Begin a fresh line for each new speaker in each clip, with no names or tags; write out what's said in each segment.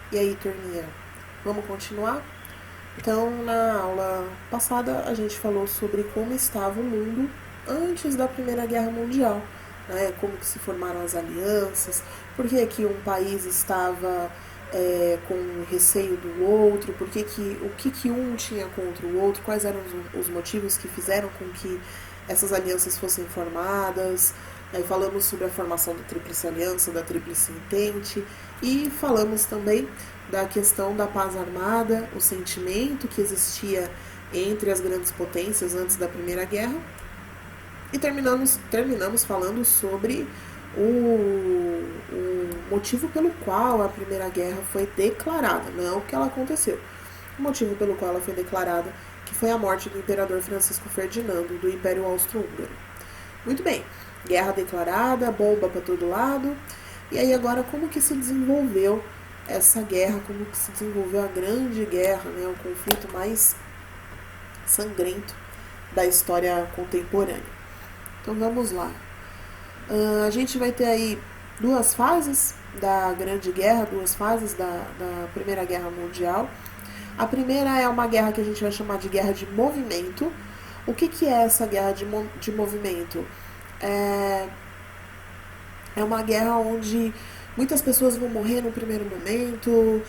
E aí, turminha, vamos continuar? Então, na aula passada, a gente falou sobre como estava o mundo antes da Primeira Guerra Mundial, né? Como que se formaram as alianças, por que, que um país estava com receio do outro, o que um tinha contra o outro, quais eram os motivos que fizeram com que essas alianças fossem formadas. Aí falamos sobre a formação da Tríplice Aliança, da Tríplice Entente, e falamos também da questão da paz armada, o sentimento que existia entre as grandes potências antes da Primeira Guerra. E terminamos falando sobre o motivo pelo qual a Primeira Guerra foi declarada, não o que ela aconteceu. O motivo pelo qual ela foi declarada, que foi a morte do imperador Francisco Ferdinando, do Império Austro-Húngaro. Muito bem, guerra declarada, bomba para todo lado. E aí agora como que se desenvolveu essa guerra, como que se desenvolveu a grande guerra, né, o conflito mais sangrento da história contemporânea. Então vamos lá. A gente vai ter aí duas fases da Grande Guerra, duas fases da Primeira Guerra Mundial. A primeira é uma guerra que a gente vai chamar de guerra de movimento. O que é essa guerra de movimento? É uma guerra onde muitas pessoas vão morrer no primeiro momento,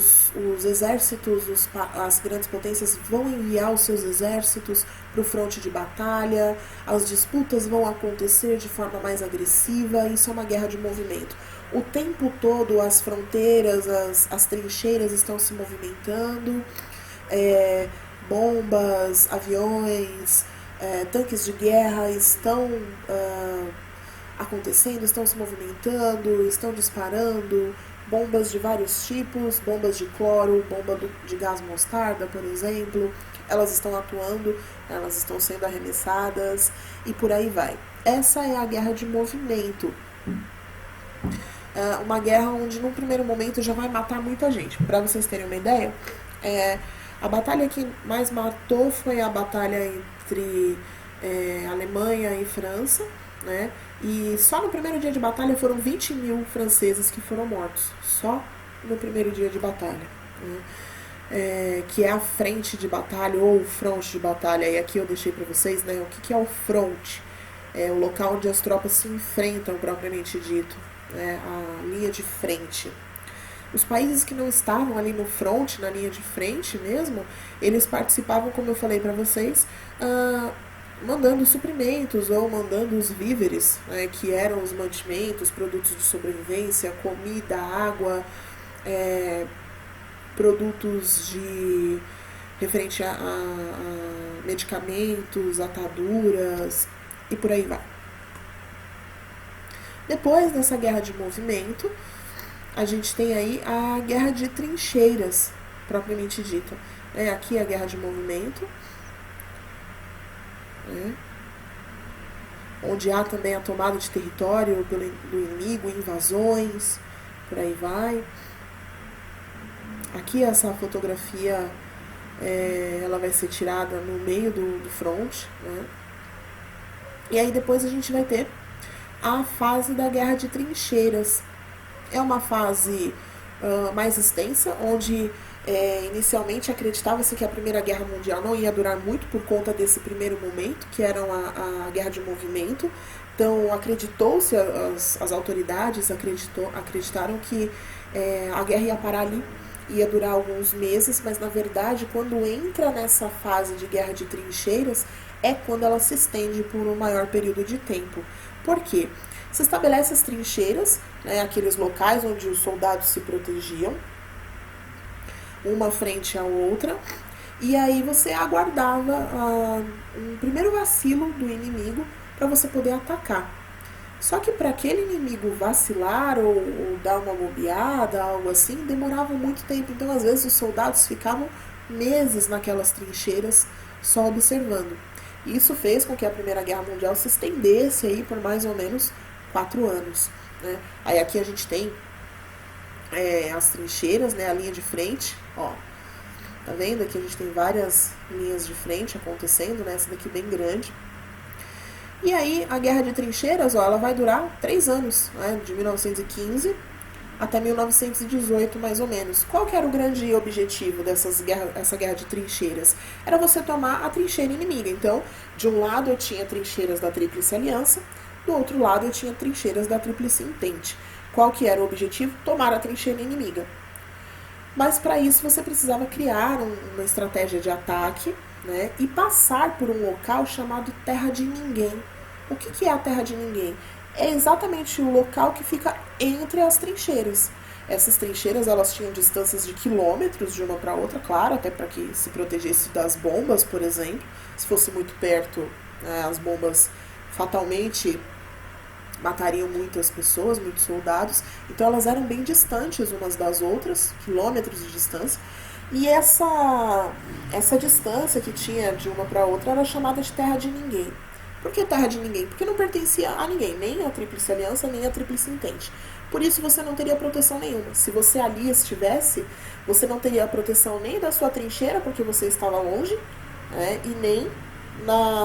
os exércitos, as grandes potências vão enviar os seus exércitos para o fronte de batalha, as disputas vão acontecer de forma mais agressiva, isso é uma guerra de movimento. O tempo todo as fronteiras, as trincheiras estão se movimentando, bombas, aviões, tanques de guerra estão acontecendo, estão se movimentando, estão disparando, bombas de vários tipos, bombas de cloro, bomba de gás mostarda, por exemplo, elas estão atuando, elas estão sendo arremessadas e por aí vai. Essa é a guerra de movimento. Uma guerra onde num primeiro momento já vai matar muita gente. Para vocês terem uma ideia, a batalha que mais matou foi a batalha entre Alemanha e França, né? E só no primeiro dia de batalha foram 20 mil franceses que foram mortos. Só no primeiro dia de batalha. Né? Que é a frente de batalha ou o fronte de batalha. E aqui eu deixei para vocês, né, o que é o fronte. É o local onde as tropas se enfrentam, propriamente dito. Né, a linha de frente. Os países que não estavam ali no front, na linha de frente mesmo, eles participavam, como eu falei para vocês, mandando suprimentos ou mandando os víveres, né, que eram os mantimentos, produtos de sobrevivência, comida, água, produtos de referente a medicamentos, ataduras e por aí vai. Depois dessa guerra de movimento, a gente tem aí a guerra de trincheiras, propriamente dita. Aqui é a guerra de movimento, onde há também a tomada de território do inimigo, invasões, por aí vai. Aqui essa fotografia ela vai ser tirada no meio do front, né? E aí depois a gente vai ter a fase da guerra de trincheiras. É uma fase mais extensa, onde inicialmente acreditava-se que a Primeira Guerra Mundial não ia durar muito por conta desse primeiro momento, que era a guerra de movimento. Então acreditou-se, as autoridades acreditaram que a guerra ia parar ali, ia durar alguns meses, mas na verdade quando entra nessa fase de guerra de trincheiras é quando ela se estende por um maior período de tempo. Por quê? Se estabelece as trincheiras, né, aqueles locais onde os soldados se protegiam, uma frente à outra, e aí você aguardava um primeiro vacilo do inimigo para você poder atacar. Só que para aquele inimigo vacilar ou dar uma bobeada, algo assim, demorava muito tempo. Então, às vezes, os soldados ficavam meses naquelas trincheiras só observando. Isso fez com que a Primeira Guerra Mundial se estendesse aí por mais ou menos 4 anos. Né? Aí aqui a gente tem as trincheiras, né, a linha de frente, ó. Tá vendo? Aqui a gente tem várias linhas de frente acontecendo, né? Essa daqui bem grande. E aí a guerra de trincheiras, ó, ela vai durar 3 anos, né? De 1915 até 1918, mais ou menos. Qual que era o grande objetivo essa guerra de trincheiras? Era você tomar a trincheira inimiga. Então, de um lado eu tinha trincheiras da Tríplice Aliança, do outro lado eu tinha trincheiras da Tríplice Entente. Qual que era o objetivo? Tomar a trincheira inimiga. Mas para isso você precisava criar uma estratégia de ataque, né, e passar por um local chamado Terra de Ninguém. O que é a Terra de Ninguém? É exatamente o local que fica entre as trincheiras. Essas trincheiras elas tinham distâncias de quilômetros de uma para outra, claro, até para que se protegesse das bombas, por exemplo. Se fosse muito perto, né, as bombas fatalmente matariam muitas pessoas, muitos soldados. Então elas eram bem distantes umas das outras, quilômetros de distância. E essa distância que tinha de uma para outra era chamada de Terra de Ninguém. Por que Terra de Ninguém? Porque não pertencia a ninguém, nem a Tríplice Aliança, nem a Tríplice Entente. Por isso você não teria proteção nenhuma. Se você ali estivesse, você não teria proteção nem da sua trincheira, porque você estava longe, né, e nem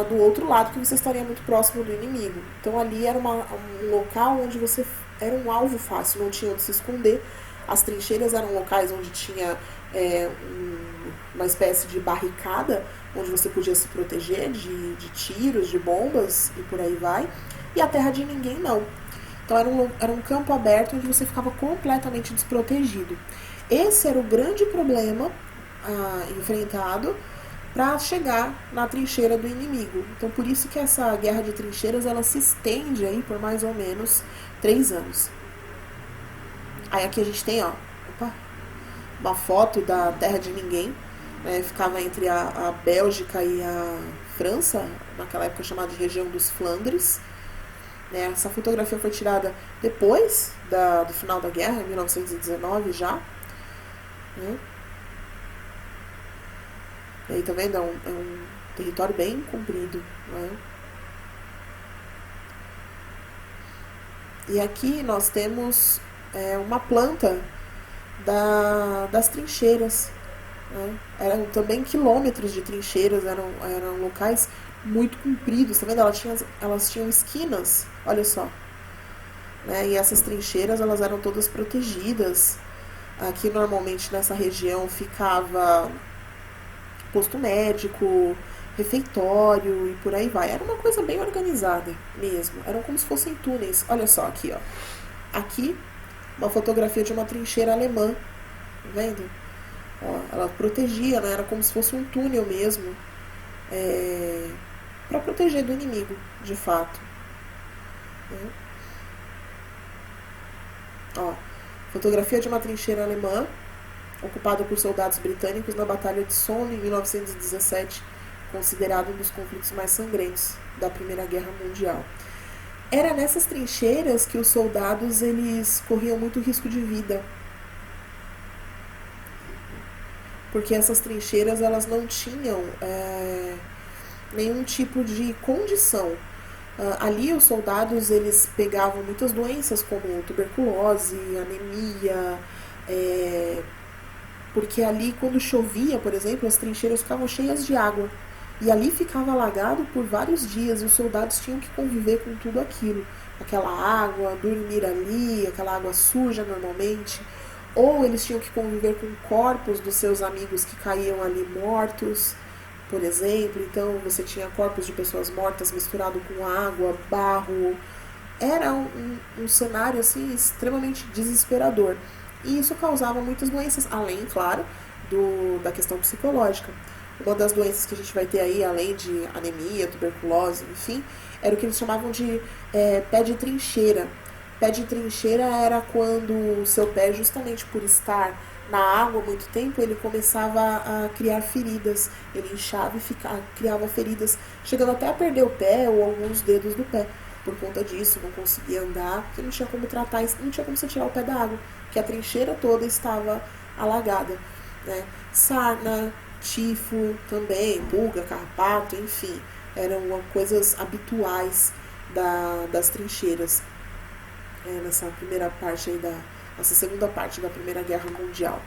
do outro lado, que você estaria muito próximo do inimigo. Então ali era um local onde você era um alvo fácil, não tinha onde se esconder. As trincheiras eram locais onde tinha uma espécie de barricada, onde você podia se proteger de tiros, de bombas e por aí vai. E a Terra de Ninguém não. Então era um campo aberto onde você ficava completamente desprotegido. Esse era o grande problema enfrentado para chegar na trincheira do inimigo. Então por isso que essa guerra de trincheiras ela se estende aí por mais ou menos 3 anos. Aí aqui a gente tem uma foto da Terra de Ninguém, né, ficava entre a Bélgica e a França, naquela época chamada de região dos Flandres. Né, essa fotografia foi tirada depois do final da guerra, em 1919 já. Né. E aí, tá vendo? É um território bem comprido. Né? E aqui nós temos uma planta das trincheiras. Né? Eram também quilômetros de trincheiras, eram locais muito compridos. Tá vendo? Elas tinham esquinas, olha só. Né? E essas trincheiras elas eram todas protegidas. Aqui normalmente nessa região ficava posto médico, refeitório e por aí vai. Era uma coisa bem organizada mesmo. Eram como se fossem túneis. Olha só aqui, ó. Aqui, uma fotografia de uma trincheira alemã. Tá vendo? Ó, ela protegia, né? Era como se fosse um túnel mesmo. Para proteger do inimigo, de fato. Ó, fotografia de uma trincheira alemã ocupada por soldados britânicos na Batalha de Somme, em 1917, considerado um dos conflitos mais sangrentos da Primeira Guerra Mundial. Era nessas trincheiras que os soldados eles corriam muito risco de vida, porque essas trincheiras elas não tinham nenhum tipo de condição. Ali os soldados eles pegavam muitas doenças como tuberculose, anemia, porque ali quando chovia, por exemplo, as trincheiras ficavam cheias de água. E ali ficava alagado por vários dias e os soldados tinham que conviver com tudo aquilo. Aquela água, dormir ali, aquela água suja normalmente. Ou eles tinham que conviver com corpos dos seus amigos que caíam ali mortos, por exemplo. Então você tinha corpos de pessoas mortas misturado com água, barro. Era um cenário assim extremamente desesperador. E isso causava muitas doenças, além, claro, da questão psicológica. Uma das doenças que a gente vai ter aí, além de anemia, tuberculose, enfim, era o que eles chamavam de pé de trincheira. Pé de trincheira era quando o seu pé, justamente por estar na água há muito tempo, ele começava a criar feridas. Ele inchava e criava feridas, chegando até a perder o pé ou alguns dedos do pé. Por conta disso, não conseguia andar, porque não tinha como tratar, não tinha como você tirar o pé da água, que a trincheira toda estava alagada. Né? Sarna, tifo também, pulga, carrapato, enfim, eram coisas habituais das trincheiras. Nessa primeira parte aí nessa segunda parte da Primeira Guerra Mundial.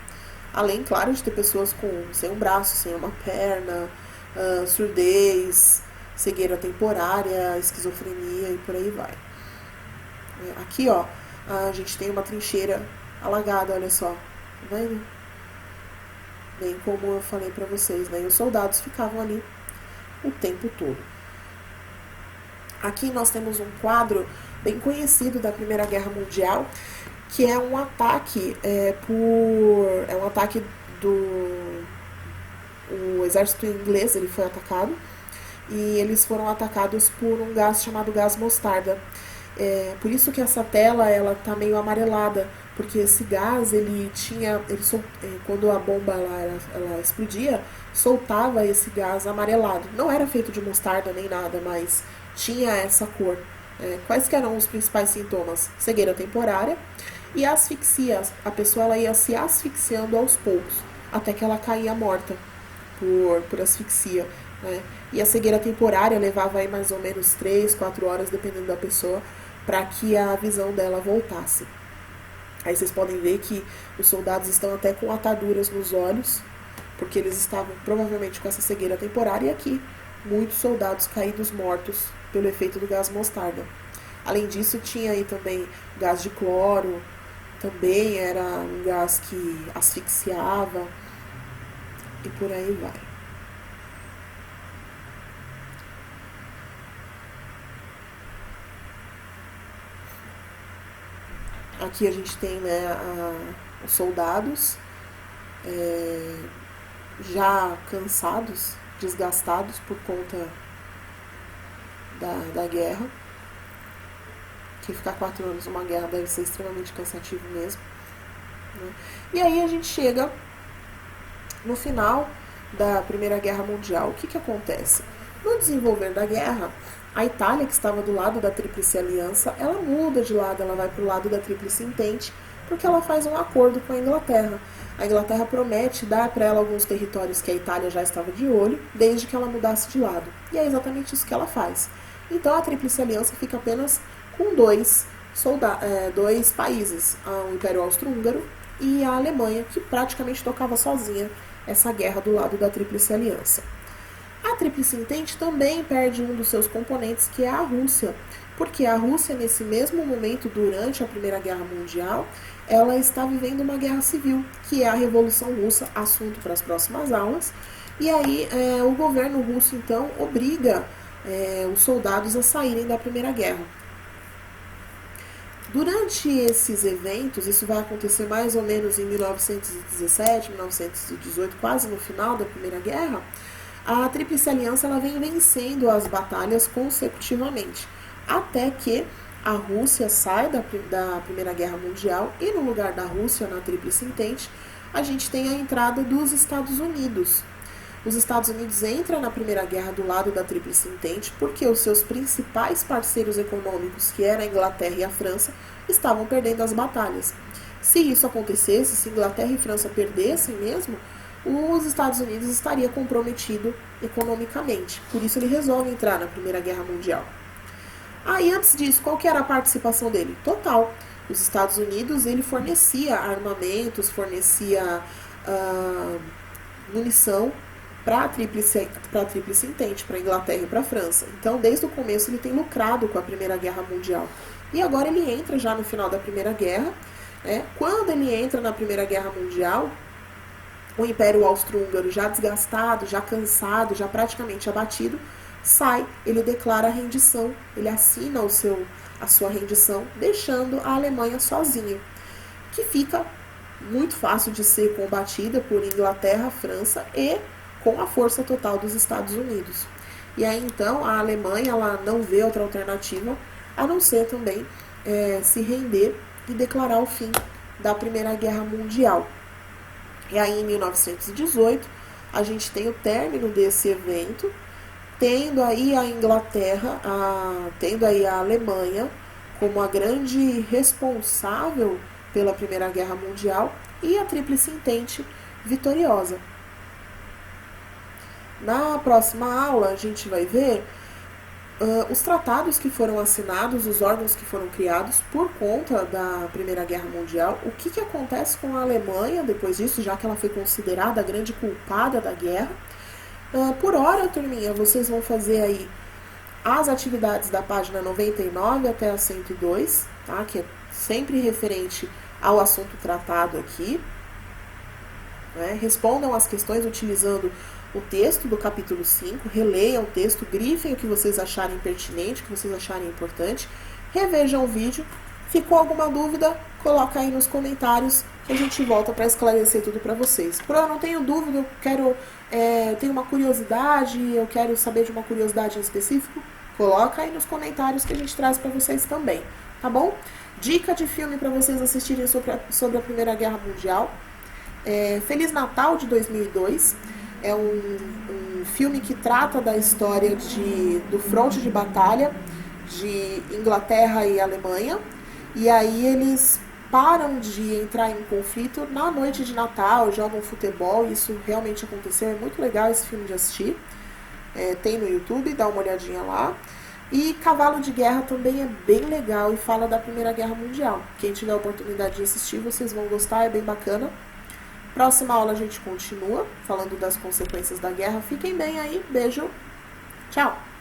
Além, claro, de ter pessoas sem um braço, sem uma perna, surdez, cegueira temporária, esquizofrenia e por aí vai. Aqui, ó, a gente tem uma trincheira alagada, olha só, tá vendo? Bem como eu falei para vocês, né? E os soldados ficavam ali o tempo todo. Aqui nós temos um quadro bem conhecido da Primeira Guerra Mundial, que é um ataque um ataque do o exército inglês, ele foi atacado e eles foram atacados por um gás chamado gás mostarda. Por isso que essa tela ela tá meio amarelada, porque esse gás quando a bomba ela explodia, soltava esse gás amarelado. Não era feito de mostarda nem nada, mas tinha essa cor. Quais que eram os principais sintomas? Cegueira temporária e asfixia. A pessoa ela ia se asfixiando aos poucos, até que ela caía morta por asfixia. Né? E a cegueira temporária levava aí mais ou menos 3, 4 horas, dependendo da pessoa, para que a visão dela voltasse. Aí vocês podem ver que os soldados estão até com ataduras nos olhos, porque eles estavam provavelmente com essa cegueira temporária, e aqui muitos soldados caídos mortos pelo efeito do gás mostarda. Além disso, tinha aí também gás de cloro, também era um gás que asfixiava, e por aí vai. Aqui a gente tem, né, os soldados já cansados, desgastados por conta da guerra, que ficar 4 anos numa guerra deve ser extremamente cansativo mesmo. Né? E aí a gente chega no final da Primeira Guerra Mundial. O que acontece? No desenvolver da guerra, a Itália, que estava do lado da Tríplice Aliança, ela muda de lado, ela vai para o lado da Tríplice Entente, porque ela faz um acordo com a Inglaterra. A Inglaterra promete dar para ela alguns territórios que a Itália já estava de olho, desde que ela mudasse de lado. E é exatamente isso que ela faz. Então a Tríplice Aliança fica apenas com dois países, o Império Austro-Húngaro e a Alemanha, que praticamente tocava sozinha essa guerra do lado da Tríplice Aliança. A Tríplice Entente também perde um dos seus componentes, que é a Rússia, porque a Rússia, nesse mesmo momento, durante a Primeira Guerra Mundial, ela está vivendo uma guerra civil, que é a Revolução Russa, assunto para as próximas aulas, e aí o governo russo, então, obriga os soldados a saírem da Primeira Guerra. Durante esses eventos, isso vai acontecer mais ou menos em 1917, 1918, quase no final da Primeira Guerra, a Tríplice Aliança ela vem vencendo as batalhas consecutivamente, até que a Rússia sai da Primeira Guerra Mundial e no lugar da Rússia, na Tríplice Entente, a gente tem a entrada dos Estados Unidos. Os Estados Unidos entram na Primeira Guerra do lado da Tríplice Entente porque os seus principais parceiros econômicos, que eram a Inglaterra e a França, estavam perdendo as batalhas. Se isso acontecesse, se Inglaterra e França perdessem mesmo, os Estados Unidos estaria comprometido economicamente. Por isso ele resolve entrar na Primeira Guerra Mundial. Aí antes disso, qual que era a participação dele? Total. Os Estados Unidos ele fornecia armamentos, fornecia munição para a Tríplice Entente, para a Inglaterra e para a França. Então, desde o começo, ele tem lucrado com a Primeira Guerra Mundial. E agora ele entra já no final da Primeira Guerra. Quando ele entra na Primeira Guerra Mundial, o Império Austro-Húngaro já desgastado, já cansado, já praticamente abatido, sai, ele declara a rendição, ele assina a sua rendição, deixando a Alemanha sozinha, que fica muito fácil de ser combatida por Inglaterra, França e com a força total dos Estados Unidos. E aí então a Alemanha ela não vê outra alternativa a não ser também se render e declarar o fim da Primeira Guerra Mundial. E aí em 1918 a gente tem o término desse evento, tendo aí a Inglaterra, tendo aí a Alemanha como a grande responsável pela Primeira Guerra Mundial e a Tríplice Entente vitoriosa. Na próxima aula a gente vai ver os tratados que foram assinados, os órgãos que foram criados por conta da Primeira Guerra Mundial, o que acontece com a Alemanha depois disso, já que ela foi considerada a grande culpada da guerra. Por hora, turminha, vocês vão fazer aí as atividades da página 99 até a 102, tá? Que é sempre referente ao assunto tratado aqui, né? Respondam as questões utilizando o texto do capítulo 5, releiam o texto, grifem o que vocês acharem pertinente, o que vocês acharem importante, revejam o vídeo. Ficou alguma dúvida? Coloca aí nos comentários que a gente volta para esclarecer tudo para vocês. Eu não tenho dúvida, eu tenho uma curiosidade, eu quero saber de uma curiosidade em específico, coloca aí nos comentários que a gente traz para vocês também, tá bom? Dica de filme para vocês assistirem sobre a Primeira Guerra Mundial. Feliz Natal de 2002. É um filme que trata da história do fronte de batalha de Inglaterra e Alemanha. E aí eles param de entrar em conflito na noite de Natal, jogam futebol. Isso realmente aconteceu, é muito legal esse filme de assistir. Tem no YouTube, dá uma olhadinha lá. E Cavalo de Guerra também é bem legal e fala da Primeira Guerra Mundial. Quem tiver a oportunidade de assistir, vocês vão gostar, é bem bacana. Próxima aula a gente continua falando das consequências da guerra. Fiquem bem aí, beijo, tchau!